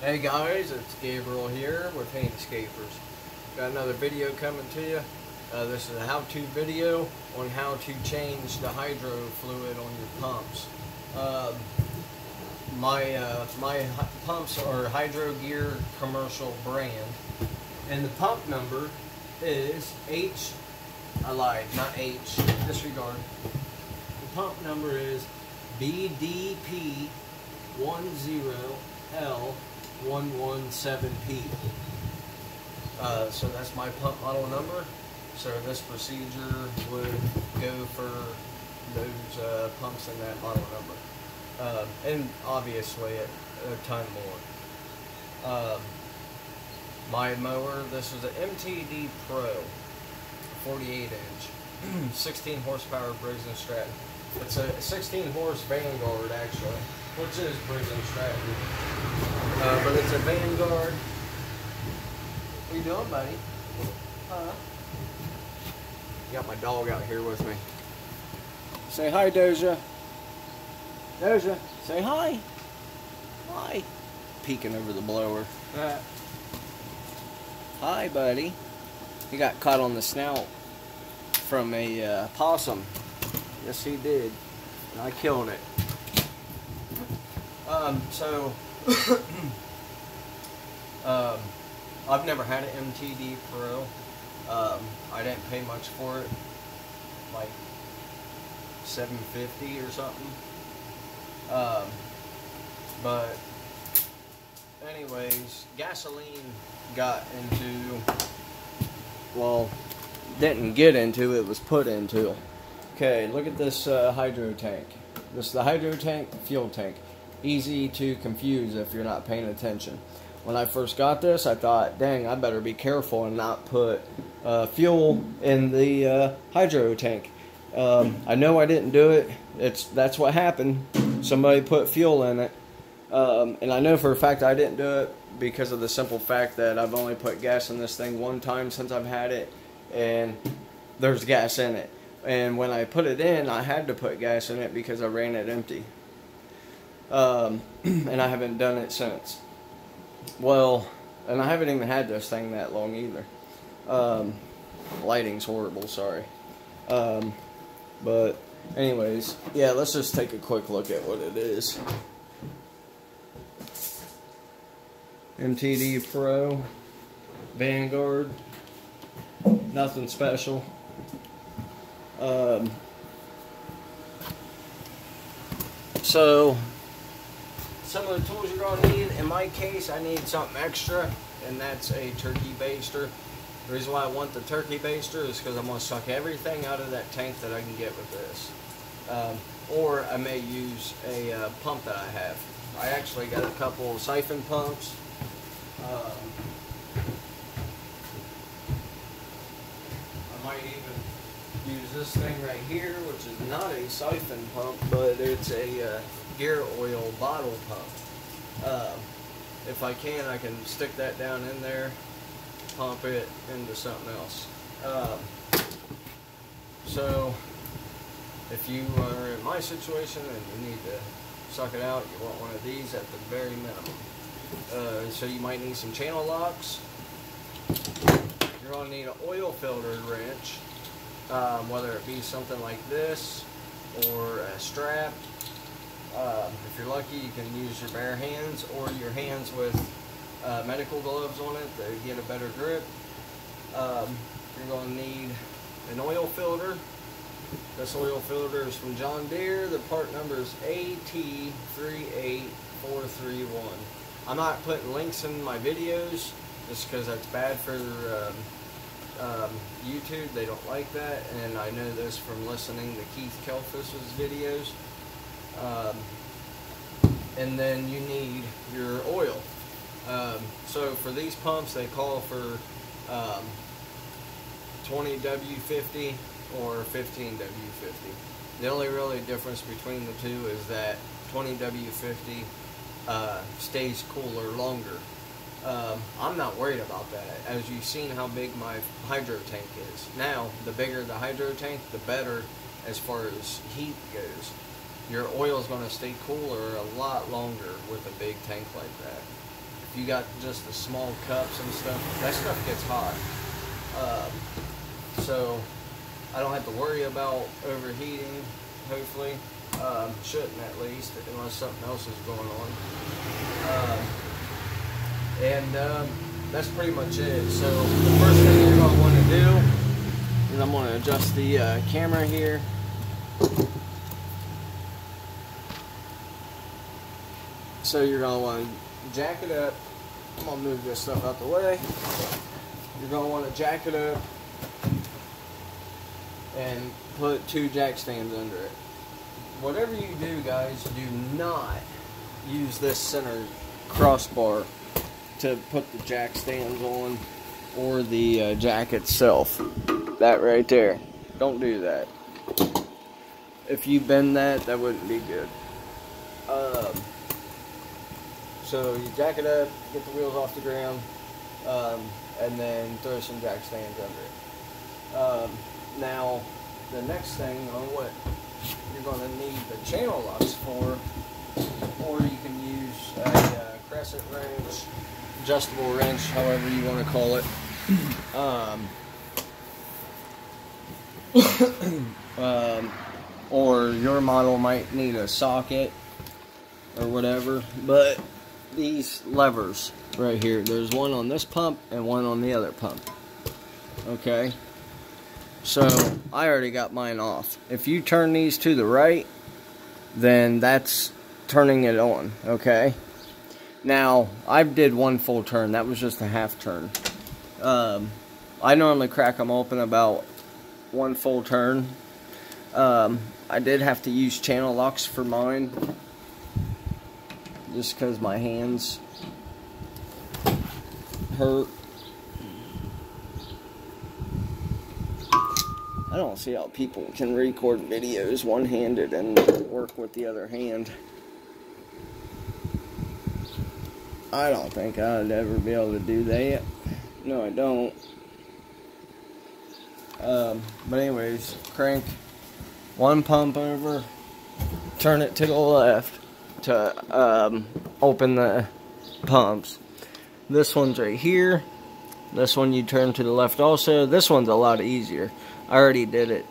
Hey guys, it's Gabriel here with Paint Escapers. Got another video coming to you. This is a how-to video on how to change the hydro fluid on your pumps. My pumps are Hydro Gear Commercial brand, and the pump number is H. I lied, not H. Disregard. The pump number is BDP 10L117P. So that's my pump model number. So this procedure would go for those pumps in that model number. And obviously a ton more. My mower, this is an MTD PRO 48 inch 16 horsepower Briggs & Stratton. It's a 16 horse Vanguard actually, which is Briggs & Stratton, but it's a Vanguard. What you doing, buddy? Got my dog out here with me. Say hi, Doja. Doja, say hi. Hi. Peeking over the blower. Hi, buddy. He got caught on the snout from a possum. Yes, he did. And I killed it. I've never had an MTD PRO. I didn't pay much for it, like $750 or something. But anyways, gasoline got into, well, didn't get into, it was put into. Okay, look at this hydro tank. This is the hydro tank, fuel tank. Easy to confuse if you're not paying attention. When I first got this, I thought, dang, I better be careful and not put fuel in the hydro tank. I know I didn't do it. That's what happened. Somebody put fuel in it. And I know for a fact I didn't do it because of the simple fact that I've only put gas in this thing one time since I've had it, and there's gas in it. And when I put it in, I had to put gas in it because I ran it empty. And I haven't done it since. Well, and I haven't even had this thing that long either. Lighting's horrible, sorry. But anyways, yeah, let's just take a quick look at what it is. MTD PRO Vanguard, nothing special. So some of the tools you're going to need, in my case I need something extra, and that's a turkey baster. The reason why I want the turkey baster is because I'm going to suck everything out of that tank that I can get with this. Or I may use a pump that I have. I actually got a couple of siphon pumps. I might even use this thing right here, which is not a siphon pump, but it's a gear oil bottle pump. If I can stick that down in there, pump it into something else. So if you are in my situation and you need to suck it out, you want one of these at the very minimum. So you might need some channel locks. You're going to need an oil filter wrench, whether it be something like this or a strap. If you're lucky, you can use your bare hands or your hands with medical gloves on it to get a better grip. You're going to need an oil filter. This oil filter is from John Deere. The part number is AT38431. I'm not putting links in my videos just because that's bad for YouTube. They don't like that, and I know this from listening to Keith Kelfish's videos. And then you need your oil. So for these pumps, they call for 20W50 or 15W50. The only really difference between the two is that 20W50 stays cooler longer. I'm not worried about that. As you've seen how big my hydro tank is. Now, the bigger the hydro tank, the better as far as heat goes. Your oil is going to stay cooler a lot longer with a big tank like that. if you got just the small cups and stuff, that stuff gets hot. So I don't have to worry about overheating, hopefully. Shouldn't, at least, unless something else is going on. That's pretty much it. So the first thing you're going to want to do is I'm going to adjust the camera here. So you're going to want to jack it up. I'm going to move this stuff out the way. You're going to want to jack it up and put 2 jack stands under it. Whatever you do, guys, do not use this center crossbar to put the jack stands on or the jack itself. That right there. Don't do that. If you bend that, that wouldn't be good. So you jack it up, get the wheels off the ground, and then throw some jack stands under it. Now, the next thing on what you're going to need the channel locks for, or you can use a crescent wrench, adjustable wrench, however you want to call it. Or your model might need a socket or whatever, but these levers right here, there's one on this pump and one on the other pump. Okay, so I already got mine off. If you turn these to the right, then that's turning it on. Okay, now I did one full turn, that was just a half turn. I normally crack them open about one full turn. I did have to use channel locks for mine, just because my hands hurt. I don't see how people can record videos one-handed and work with the other hand. I don't think I'd ever be able to do that. No, I don't. But anyways, crank one pump over, turn it to the left to open the pumps. This one's right here. This one you turn to the left also. This one's a lot easier. I already did it.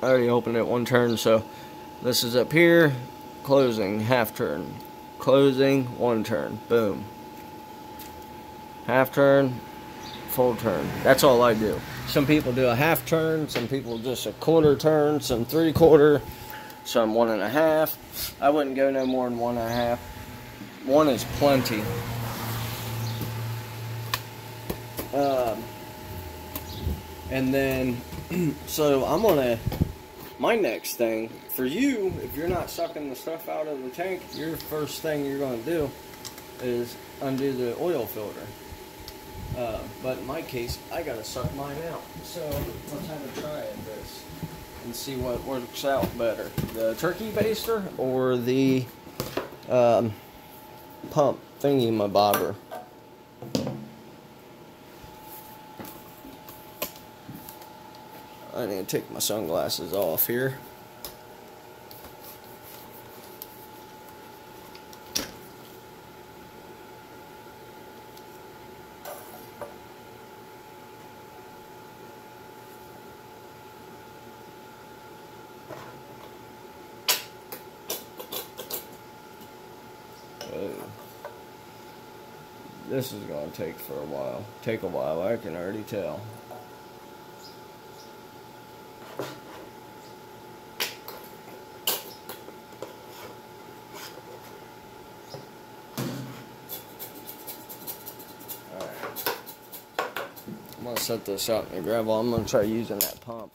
I already opened it one turn. So this is up here, closing, half turn, closing, one turn, boom. Half turn, full turn. That's all I do. Some people do a half turn, some people just a quarter turn, some 3/4, some 1.5. I wouldn't go no more than 1.5. One is plenty. And then, so I'm gonna, my next thing, for you, if you're not sucking the stuff out of the tank, your first thing you're gonna do is undo the oil filter. But in my case, I gotta suck mine out. So let's have a try at this and see what works out better. The turkey baster or the pump thingy my bobber. I need to take my sunglasses off here. This is going to take a while, I can already tell. Alright. I'm going to set this out in the gravel. I'm going to try using that pump.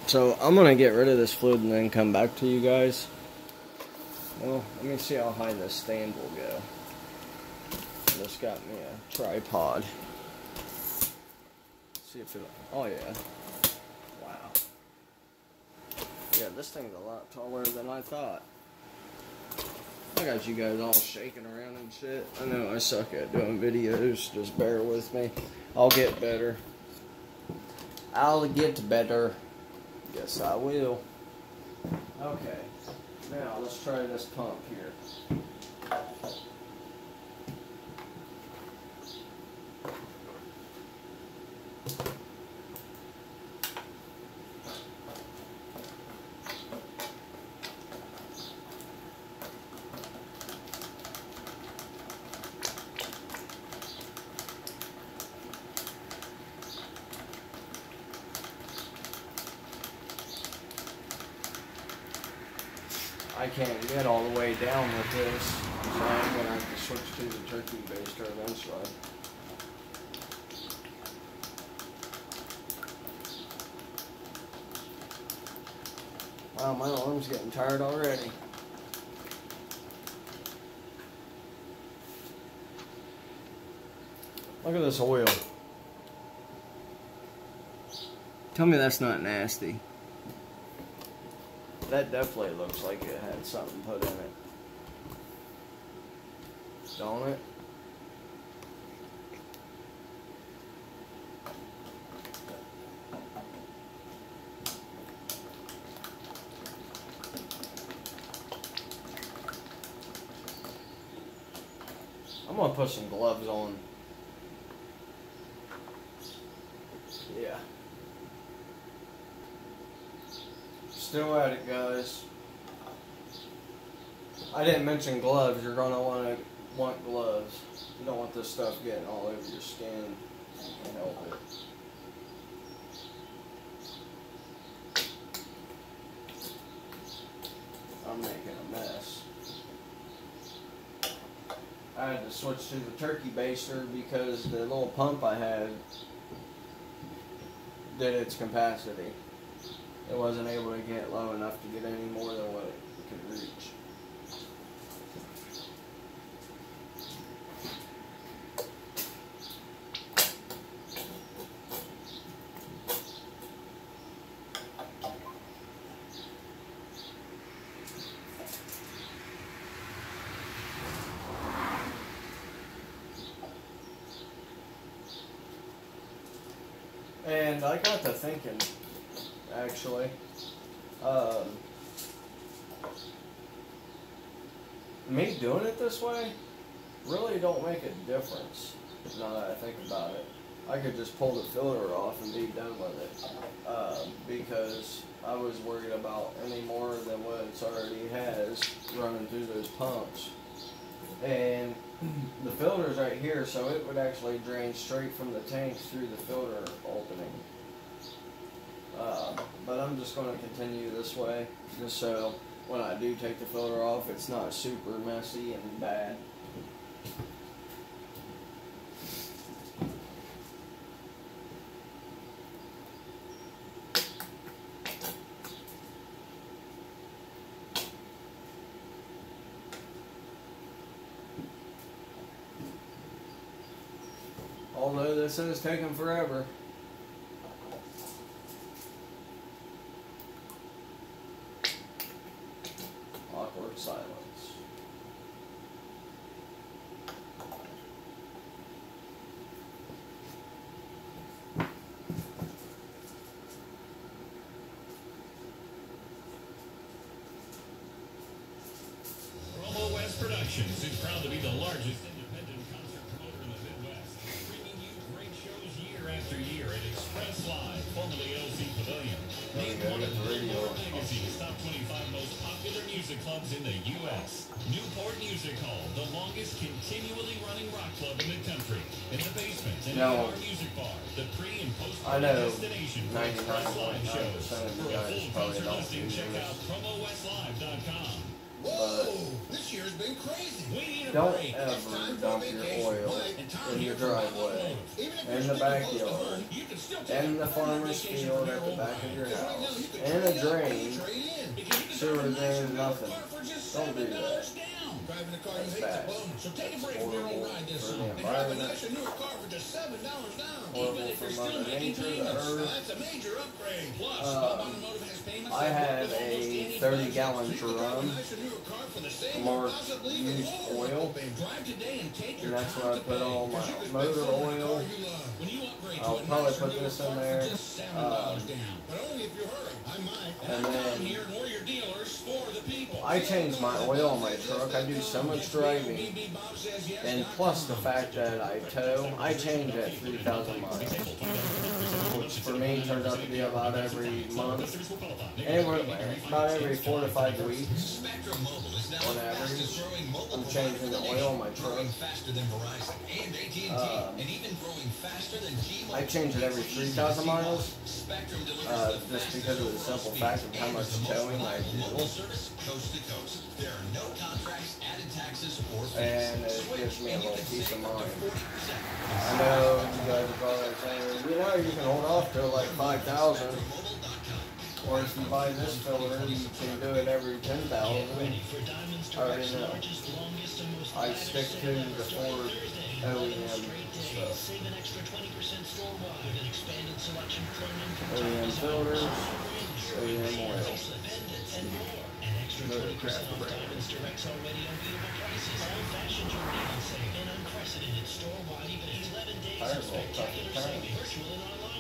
So I'm going to get rid of this fluid and then come back to you guys. Well, let me see how high this stand will go. This got me a tripod. See if it, oh yeah. Wow. Yeah, this thing's a lot taller than I thought. I got you guys all shaking around and shit. I know I suck at doing videos, just bear with me. I'll get better. I'll get better. Yes, I will. Okay, now let's try this pump here. I can't get all the way down with this, so I'm going to have to switch to the turkey baster eventually. Wow, my arm's getting tired already. Look at this oil. Tell me that's not nasty. That definitely looks like it had something put in it. Don't it? I'm gonna put some gloves on. Yeah. Still at it, guys. I didn't mention gloves. You're gonna want gloves. You don't want this stuff getting all over your skin. You can't help it. I'm making a mess. I had to switch to the turkey baster because the little pump I had did its capacity. It wasn't able to get low enough to get any more than what it could reach. And I got to thinking, actually, me doing it this way really don't make a difference. Now that I think about it, I could just pull the filter off and be done with it, because I was worried about any more than what it already has running through those pumps. And the filter's right here, so it would actually drain straight from the tank through the filter opening. But I'm just going to continue this way, just so when I do take the filter off, it's not super messy and bad. Although this is taking forever. Awkward silence. Promo West Productions is proud to be the largest independent concert promoter in the Midwest, bringing you great shows year after year at Express Live, formerly LC Pavilion. Named one of Billboard Magazine's top 25 most popular music clubs in the U.S. Newport Music Hall, the longest continually running rock club in the country. In the basement and our music bar, the pre- and post-party destination for Express Live shows. For a full concert listing, check out promowestlive.com. Whoa! This year's been crazy. We need a Don't break. ever dump your oil in your driveway, in the backyard, in the farmer's field at the back of your house, in a drain, sewer drain, nothing. Don't do that. Driving a car you That's hate's a bad. bonus. So take a That's break from your own horrible ride this for the summer and drive a environment. nicer, newer car for just $7 down. Horrible Even if for you're still Mother making Nature, the payments. Now, earth. that's a major upgrade. Plus, Bob Automotive has payments I that work have with almost a any 30-gallon budget. So you can drive a drum nicer, newer car for the same or marked possibly even used lower oil, rebate. Drive today and take and your that's time where I to put pay, all 'cause my you can spend motor more on a oil. car you love. When you upgrade I'll to a probably nicer, put newer this in car for there. just $7 down. But only if you hurry. I might. And I'm down then here and we're your dealers for the people. I change my oil on my truck. I do so much driving, and plus the fact that I tow, I change at 3,000 miles, which for me turns out to be about every month, anywhere about every 4 to 5 weeks. On average, I'm changing the oil on my truck. I change it every 3,000 miles, just because of the simple fact of how much towing I do. And it gives me a little peace of mind. I know you guys are probably saying, you can hold off till like 5,000. Or if you buy this filler, you can do it every 10,000. I already know. I stick to the Ford OEM stuff. OEM filters, OEM oil. Motor craft brand. Tires all tough to turn.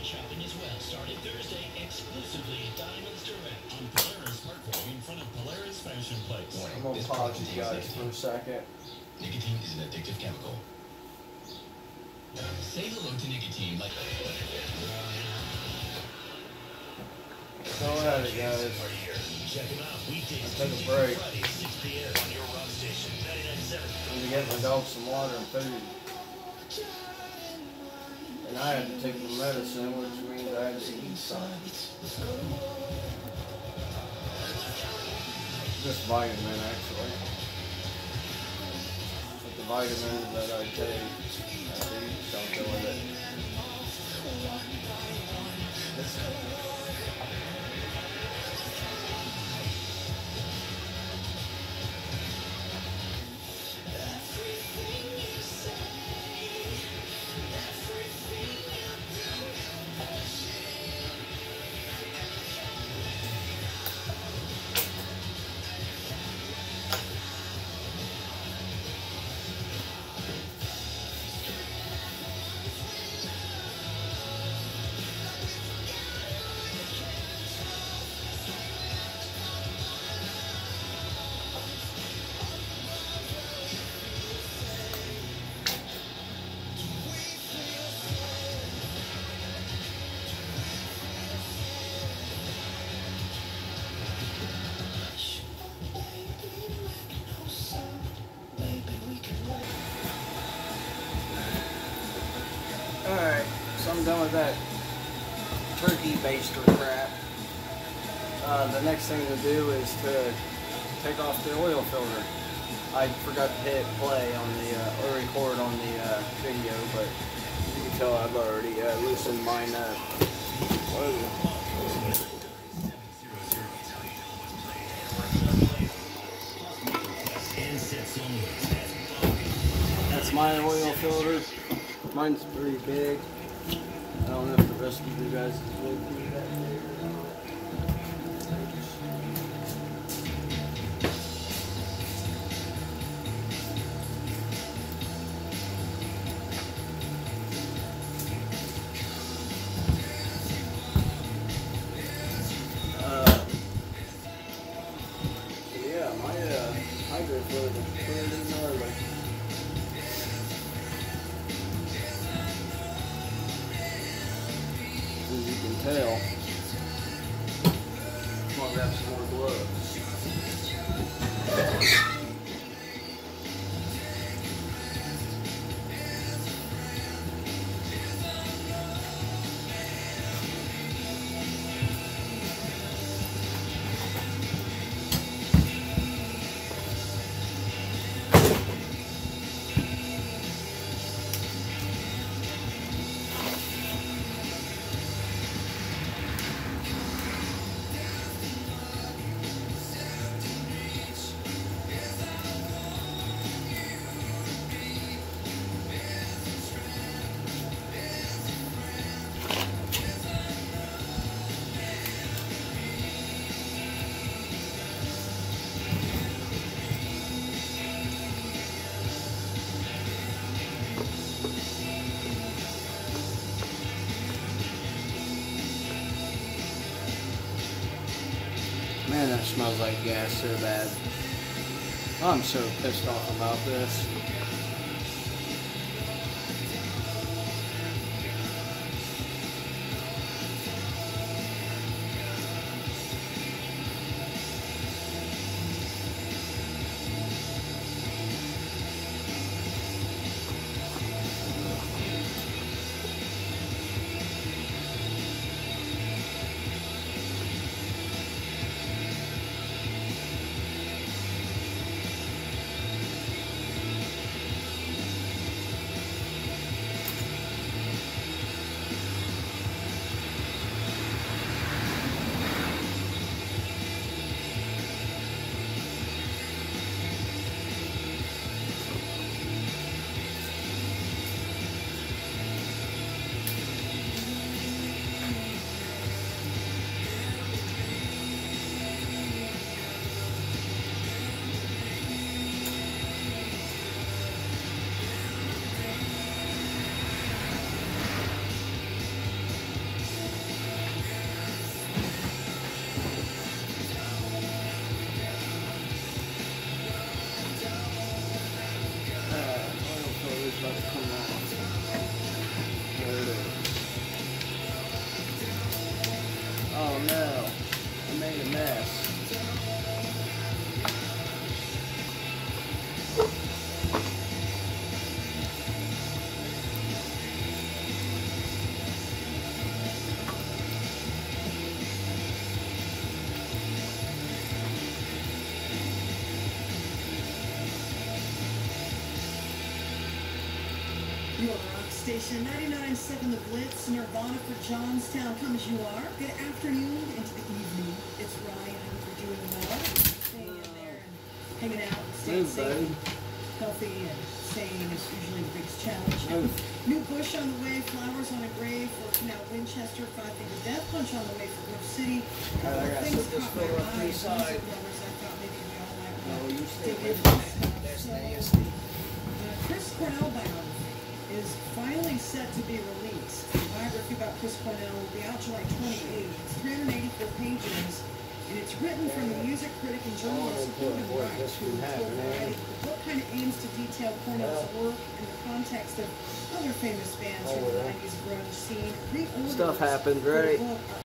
Shopping as well, starting Thursday exclusively at Diamonds Direct on Polaris Parkway in front of Polaris Fashion Place. I'm gonna pause you guys for a second. Nicotine is an addictive chemical. Say hello to nicotine like Go at it, guys. Check him out weekdays, I took a break. Friday, 6 p.m. on your rock station, 99.7. I'm gonna get my dog some water and food. And I had to take the medicine, which means I had to eat something. Just vitamin, actually. But the vitamins that I take, I have to eat something with it. Alright, so I'm done with that turkey baster crap. The next thing to do is to take off the oil filter. I forgot to hit play on the, or record on the video, but you can tell I've already loosened mine up. Whoa. That's my oil filter. Mine's pretty big. I don't know if the rest of you guys will be that big or not. Yeah, my hydro fluid is pretty gnarly. As you can tell. I'm gonna grab some more gloves. smells like gas so bad. I'm so pissed off about this. Oh no, I made a mess. You are Rock Station 99.7 The Blitz, Nirvana for Johnstown. Come as you are. Good afternoon into the evening. It's Ryan. I hope you're doing well. Hanging in there and hanging out, staying safe, healthy, and sane is usually the biggest challenge. New bush on the way, flowers on a grave for Canal Winchester, 5 Finger Death Punch on the way for Grove City. Things caught my eye. Music lovers, I thought maybe we all might want to dig into this stuff. Chris Cornell Bound is finally set to be released. The biography about Chris Cornell will be out July 28th. It's 384 pages, and it's written from a music critic and journalist Gordon Wright, who told Variety the book kind of aims to detail Cornell's work in the context of other famous bands from the 90s grunge scene. Pre-orders Stuff happened, for the right? book are